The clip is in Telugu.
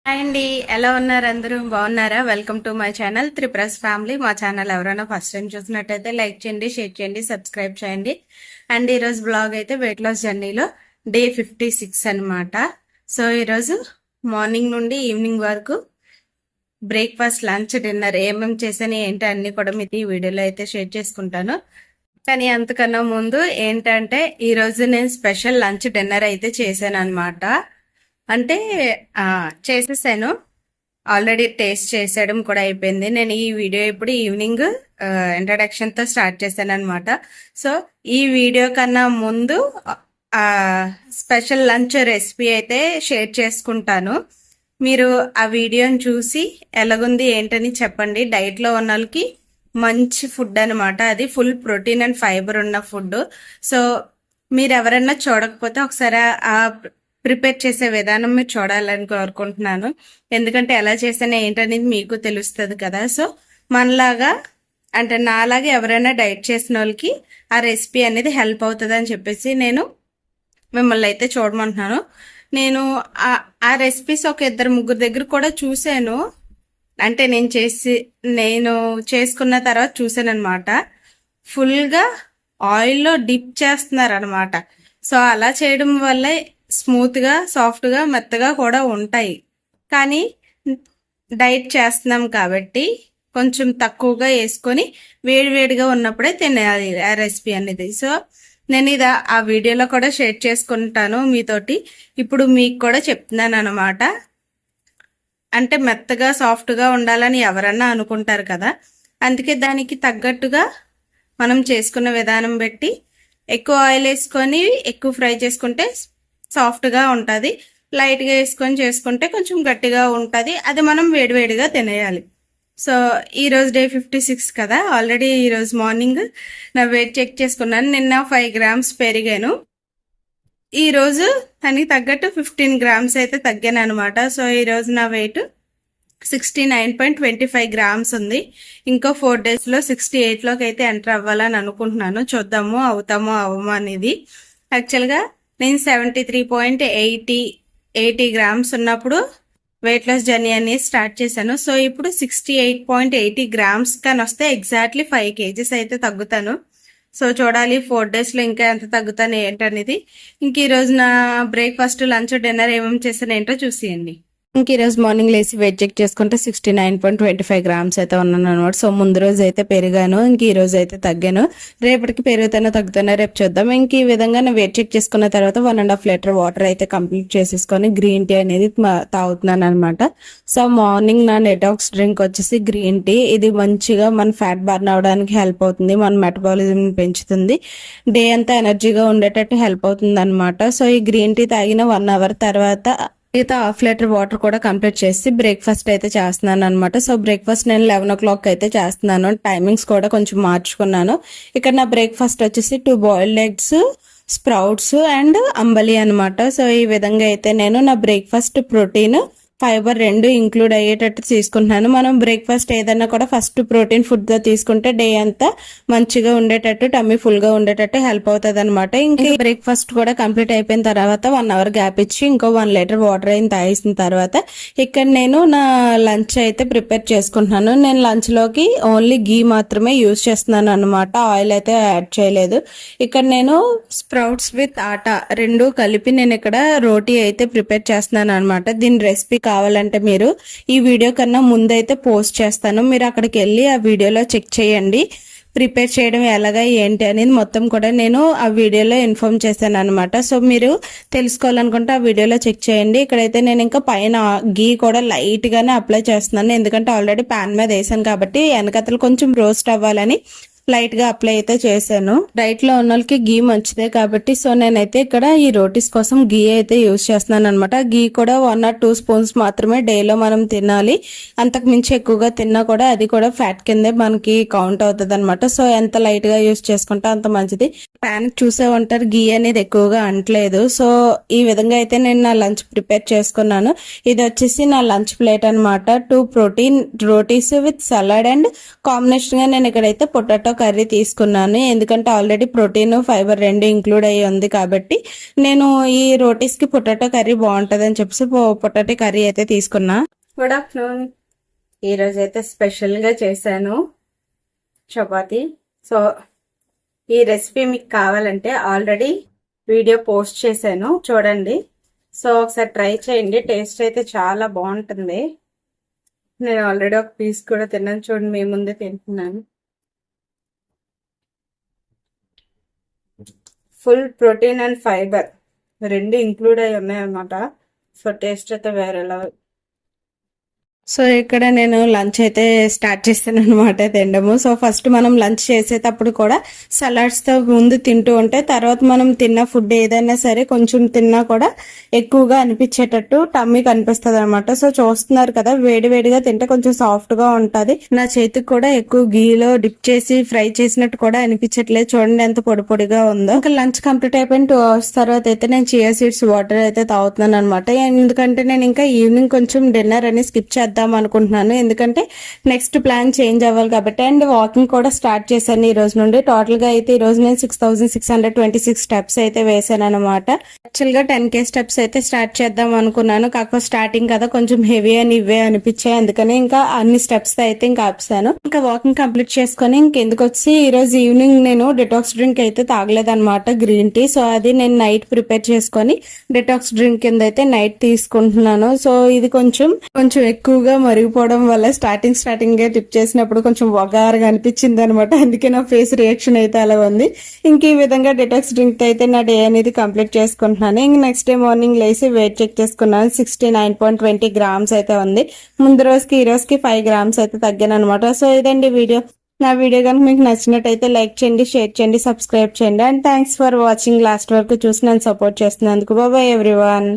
హాయ్ అండి, ఎలా ఉన్నారు? అందరూ బాగున్నారా? వెల్కమ్ టు మై ఛానల్ త్రిప్రస్ ఫ్యామిలీ. మా ఛానల్ ఎవరైనా ఫస్ట్ టైం చూసినట్టయితే లైక్ చేయండి, షేర్ చేయండి, సబ్స్క్రైబ్ చేయండి. అండ్ ఈరోజు బ్లాగ్ అయితే వెయిట్ లాస్ జర్నీలో డే 56 అనమాట. సో ఈరోజు మార్నింగ్ నుండి ఈవినింగ్ వరకు బ్రేక్ఫాస్ట్, లంచ్, డిన్నర్ ఏమేమి చేశాను ఏంటి అన్ని కూడా మీతో ఈ వీడియోలో అయితే షేర్ చేసుకుంటాను. కానీ అంతకన్నా ముందు ఏంటంటే ఈరోజు నేను స్పెషల్ లంచ్ డిన్నర్ అయితే చేశాను అనమాట. అంటే చేసేసాను, ఆల్రెడీ టేస్ట్ చేసేయడం కూడా అయిపోయింది. నేను ఈ వీడియో ఇప్పుడు ఈవినింగ్ ఇంట్రడక్షన్తో స్టార్ట్ చేశాను అనమాట. సో ఈ వీడియో కన్నా ముందు స్పెషల్ లంచ్ రెసిపీ అయితే షేర్ చేసుకుంటాను. మీరు ఆ వీడియోని చూసి ఎలాగుంది ఏంటని చెప్పండి. డైట్లో ఉన్న వాళ్ళకి మంచి ఫుడ్ అనమాట. అది ఫుల్ ప్రోటీన్ అండ్ ఫైబర్ ఉన్న ఫుడ్. సో మీరు ఎవరైనా చూడకపోతే ఒకసారి ఆ ప్రిపేర్ చేసే విధానం మీరు చూడాలని కోరుకుంటున్నాను. ఎందుకంటే ఎలా చేసానో ఏంటనేది మీకు తెలుస్తుంది కదా. సో మనలాగా అంటే నాలాగా ఎవరైనా డైట్ చేసిన వాళ్ళకి ఆ రెసిపీ అనేది హెల్ప్ అవుతుంది అని చెప్పేసి నేను మిమ్మల్ని అయితే చూడమంటున్నాను. నేను ఆ రెసిపీస్ ఒక 2-3 దగ్గర కూడా చూశాను. అంటే నేను చేసుకున్న తర్వాత చూసాను అనమాట. ఫుల్గా ఆయిల్లో డిప్ చేస్తున్నారు అనమాట. సో అలా చేయడం వల్ల స్మూత్గా, సాఫ్ట్గా, మెత్తగా కూడా ఉంటాయి. కానీ డైట్ చేస్తున్నాం కాబట్టి కొంచెం తక్కువగా వేసుకొని వేడివేడిగా ఉన్నప్పుడే తినేయాలి ఆ రెసిపీ అనేది. సో నేను ఇది ఆ వీడియోలో కూడా షేర్ చేసుకుంటాను మీతోటి. ఇప్పుడు మీకు కూడా చెప్తున్నాను అనమాట. అంటే మెత్తగా, సాఫ్ట్గా ఉండాలని ఎవరన్నా అనుకుంటారు కదా. అందుకే దానికి తగ్గట్టుగా మనం చేసుకున్న విధానం బట్టి ఎక్కువ ఆయిల్ వేసుకొని ఎక్కువ ఫ్రై చేసుకుంటే సాఫ్ట్గా ఉంటుంది. లైట్గా వేసుకొని చేసుకుంటే కొంచెం గట్టిగా ఉంటుంది. అది మనం వేడివేడిగా తినేయాలి. సో ఈరోజు డే 56 కదా. ఆల్రెడీ ఈరోజు మార్నింగ్ నా వెయిట్ చెక్ చేసుకున్నాను. నిన్న 5 grams పెరిగాను. ఈరోజు దానికి తగ్గట్టు 15 grams అయితే తగ్గాను అనమాట. సో ఈరోజు నా వెయిట్ 69.25 grams ఉంది. ఇంకో 4 daysలో 68లోకి అయితే ఎంటర్ అవ్వాలని అనుకుంటున్నాను. చూద్దాము అవుతామో అవ్వమో అనేది. యాక్చువల్గా నేను 73.80 grams ఉన్నప్పుడు వెయిట్ లాస్ జర్నీ అనేది స్టార్ట్ చేశాను. సో ఇప్పుడు 68.80 grams కానీ వస్తే ఎగ్జాక్ట్లీ 5 kgs అయితే తగ్గుతాను. సో చూడాలి 4 daysలో ఇంకా ఎంత తగ్గుతాను ఏంటనేది. ఇంక ఈరోజు నా బ్రేక్ఫాస్ట్, లంచ్, డిన్నర్ ఏమేమి చేశాను ఏంటో చూసేయండి. ఇంక ఈరోజు మార్నింగ్ లేసి వెయిట్ చెక్ చేసుకుంటే 69.25 grams అయితే ఉన్నాను అనమాట. సో ముందు రోజు అయితే పెరిగాను, ఇంక ఈ రోజు అయితే తగ్గాను. రేపటికి పెరుగుతానో తగ్గుతానో రేపు చూద్దాం. ఇంక ఈ విధంగా నేను వెయిట్ చెక్ చేసుకున్న తర్వాత 1.5 liter వాటర్ అయితే కంప్లీట్ చేసేసుకొని గ్రీన్ టీ అనేది తాగుతున్నాను అనమాట. సో మార్నింగ్ నా డెటాక్స్ డ్రింక్ వచ్చేసి గ్రీన్ టీ. ఇది మంచిగా మన ఫ్యాట్ బర్న్ అవడానికి హెల్ప్ అవుతుంది, మన మెటబాలిజం పెంచుతుంది, డే అంతా ఎనర్జీగా ఉండేటట్టు హెల్ప్ అవుతుంది అనమాట. సో ఈ గ్రీన్ టీ తాగిన 1 hour తర్వాత 1/2 liter వాటర్ కూడా కంప్లీట్ చేసి బ్రేక్ఫాస్ట్ అయితే చేస్తున్నాను అనమాట. సో బ్రేక్ఫాస్ట్ నేను 11 o'clock అయితే చేస్తున్నాను. టైమింగ్స్ కూడా కొంచెం మార్చుకున్నాను. ఇక్కడ నా బ్రేక్ఫాస్ట్ వచ్చేసి 2 boiled eggs, స్ప్రౌట్స్ అండ్ అంబలి అనమాట. సో ఈ విధంగా అయితే నేను నా బ్రేక్ఫాస్ట్ ప్రోటీన్, ఫైబర్ 2 ఇంక్లూడ్ అయ్యేటట్టు తీసుకుంటున్నాను. మనం బ్రేక్ఫాస్ట్ ఏదైనా కూడా ఫస్ట్ ప్రోటీన్ ఫుడ్గా తీసుకుంటే డే అంతా మంచిగా ఉండేటట్టు, టమ్మీ ఫుల్గా ఉండేటట్టు హెల్ప్ అవుతుంది అనమాట. ఇంకా బ్రేక్ఫాస్ట్ కూడా కంప్లీట్ అయిపోయిన తర్వాత 1 hour గ్యాప్ ఇచ్చి ఇంకో 1 liter వాటర్ అయిన తాగేసిన తర్వాత ఇక్కడ నేను నా లంచ్ అయితే ప్రిపేర్ చేసుకుంటున్నాను. నేను లంచ్లోకి ఓన్లీ గీ మాత్రమే యూజ్ చేస్తున్నాను అనమాట. ఆయిల్ అయితే యాడ్ చేయలేదు. ఇక్కడ నేను స్ప్రౌట్స్ విత్ ఆటా 2 కలిపి నేను ఇక్కడ రోటీ అయితే ప్రిపేర్ చేస్తున్నాను అనమాట. దీని రెసిపీ కావాలంటే మీరు ఈ వీడియో కన్నా ముందైతే పోస్ట్ చేస్తాను, మీరు అక్కడికి వెళ్ళి ఆ వీడియోలో చెక్ చేయండి. ప్రిపేర్ చేయడం ఎలాగా ఏంటి అనేది మొత్తం కూడా నేను ఆ వీడియోలో ఇన్ఫార్మ్ చేశాను అనమాట. సో మీరు తెలుసుకోవాలనుకుంటే ఆ వీడియోలో చెక్ చేయండి. ఇక్కడైతే నేను ఇంకా పైన గీ కూడా లైట్గానే అప్లై చేస్తున్నాను, ఎందుకంటే ఆల్రెడీ ప్యాన్ మీద వేసాను కాబట్టి వెనకతలు కొంచెం రోస్ట్ అవ్వాలని లైట్ గా అప్లై అయితే చేశాను. డైట్ లో ఉన్న వాళ్ళకి గీ మంచిదే కాబట్టి సో నేనైతే ఇక్కడ ఈ రోటీస్ కోసం గీ అయితే యూజ్ చేస్తున్నాను అనమాట. గీ కూడా 1 or 2 spoons మాత్రమే డేలో మనం తినాలి. అంతకు మించి ఎక్కువగా తిన్నా కూడా అది కూడా ఫ్యాట్ కిందే మనకి కౌంట్ అవుతుంది అనమాట. సో ఎంత లైట్ గా యూజ్ చేసుకుంటే అంత మంచిది. ప్యాన్ చూసే ఉంటారు, గీ అనేది ఎక్కువగా అంటలేదు. సో ఈ విధంగా అయితే నేను నా లంచ్ ప్రిపేర్ చేసుకున్నాను. ఇది వచ్చేసి నా లంచ్ ప్లేట్ అనమాట. 2 protein rotis with salad and combination గా నేను ఇక్కడైతే పొటాటో కర్రీ తీసుకున్నాను. ఎందుకంటే ఆల్రెడీ ప్రోటీన్ ఫైబర్ రెండు ఇంక్లూడ్ అయ్యి ఉంది కాబట్టి నేను ఈ రోటీస్ కి పొటాటో కర్రీ బాగుంటది అని చెప్పేసి పొటాటో కర్రీ అయితే తీసుకున్నా. Good afternoon. ఈ రోజు అయితే స్పెషల్ గా చేశాను చపాతీ. సో ఈ రెసిపీ మీకు కావాలంటే ఆల్రెడీ వీడియో పోస్ట్ చేశాను, చూడండి. సో ఒకసారి ట్రై చేయండి, టేస్ట్ అయితే చాలా బాగుంటుంది. నేను ఆల్రెడీ ఒక పీస్ కూడా తిన్నాను, చూడండి మీ ముందే తింటున్నాను. ఫుల్ ప్రోటీన్ అండ్ ఫైబర్ రెండు ఇంక్లూడ్ అయి ఉన్నాయన్నమాట. సో టేస్ట్ అయితే వేరేలా. సో ఇక్కడ నేను లంచ్ అయితే స్టార్ట్ చేస్తాను అనమాట తినడము. సో ఫస్ట్ మనం లంచ్ చేసేటప్పుడు కూడా సలాడ్స్ తో ముందు తింటూ ఉంటే తర్వాత మనం తిన్న ఫుడ్ ఏదైనా సరే కొంచెం తిన్నా కూడా ఎక్కువగా అనిపించేటట్టు టమ్మీకి అనిపిస్తుంది అనమాట. సో చూస్తున్నారు కదా, వేడి వేడిగా తింటే కొంచెం సాఫ్ట్ గా ఉంటది. నా చేతికి కూడా ఎక్కువ గీలో డిప్ చేసి ఫ్రై చేసినట్టు కూడా అనిపించట్లేదు. చూడండి ఎంత పొడి పొడిగా ఉందో. ఇంకా లంచ్ కంప్లీట్ అయిపోయిన 2 hours తర్వాత అయితే నేను చియా సీడ్స్ వాటర్ అయితే తాగుతున్నాను అనమాట. ఎందుకంటే నేను ఇంకా ఈవినింగ్ కొంచెం డిన్నర్ అని స్కిప్ చేద్దాం అనుకుంటున్నాను, ఎందుకంటే నెక్స్ట్ ప్లాన్ చేంజ్ అవ్వాలి కాబట్టి. అండ్ వాకింగ్ కూడా స్టార్ట్ చేశాను ఈ రోజు నుండి. టోటల్ గా అయితే ఈ రోజు నేను 6626 స్టెప్స్ అయితే వేసాను అనమాట. యాక్చువల్ గా 10K స్టెప్స్ అయితే స్టార్ట్ చేద్దాం అనుకున్నాను, కాకపోతే స్టార్టింగ్ కదా కొంచెం హెవీ అని ఇవే అనిపించాయి, అందుకని ఇంకా అన్ని స్టెప్స్ అయితే ఇంకా ఆపుతాను. ఇంకా వాకింగ్ కంప్లీట్ చేసుకుని ఇంకెందుకు వచ్చి ఈ రోజు ఈవినింగ్ నేను డిటాక్స్ డ్రింక్ అయితే తాగలేదన్నమాట, గ్రీన్ టీ. సో అది నేను నైట్ ప్రిపేర్ చేసుకొని డిటాక్స్ డ్రింక్ కింద అయితే నైట్ తీసుకుంటున్నాను. సో ఇది కొంచెం ఎక్కువగా మరిగిపోవడం వల్ల స్టార్టింగ్ గా టిప్ చేసినప్పుడు కొంచెం వగారుగా అనిపించింది అనమాట, అందుకే నా ఫేస్ రియాక్షన్ అయితే అలా ఉంది. ఇంక ఈ విధంగా డిటాక్స్ డ్రింక్ అయితే నా డే అనేది కంప్లీట్ చేసుకుంటున్నాను. ఇంక నెక్స్ట్ డే మార్నింగ్ లేసి వెయిట్ చెక్ చేసుకున్నాను. 69.20 grams అయితే ఉంది. ముందు రోజుకి ఈ రోజుకి 5 grams అయితే తగ్గాను అనమాట. సో ఇదండి వీడియో. నా వీడియో కనుక మీకు నచ్చినట్టయితే లైక్ చేయండి, షేర్ చేయండి, సబ్స్క్రైబ్ చేయండి. And thanks for watching. Last వరకు చూసి నన్ను సపోర్ట్ చేస్తున్నందుకు. Bye everyone.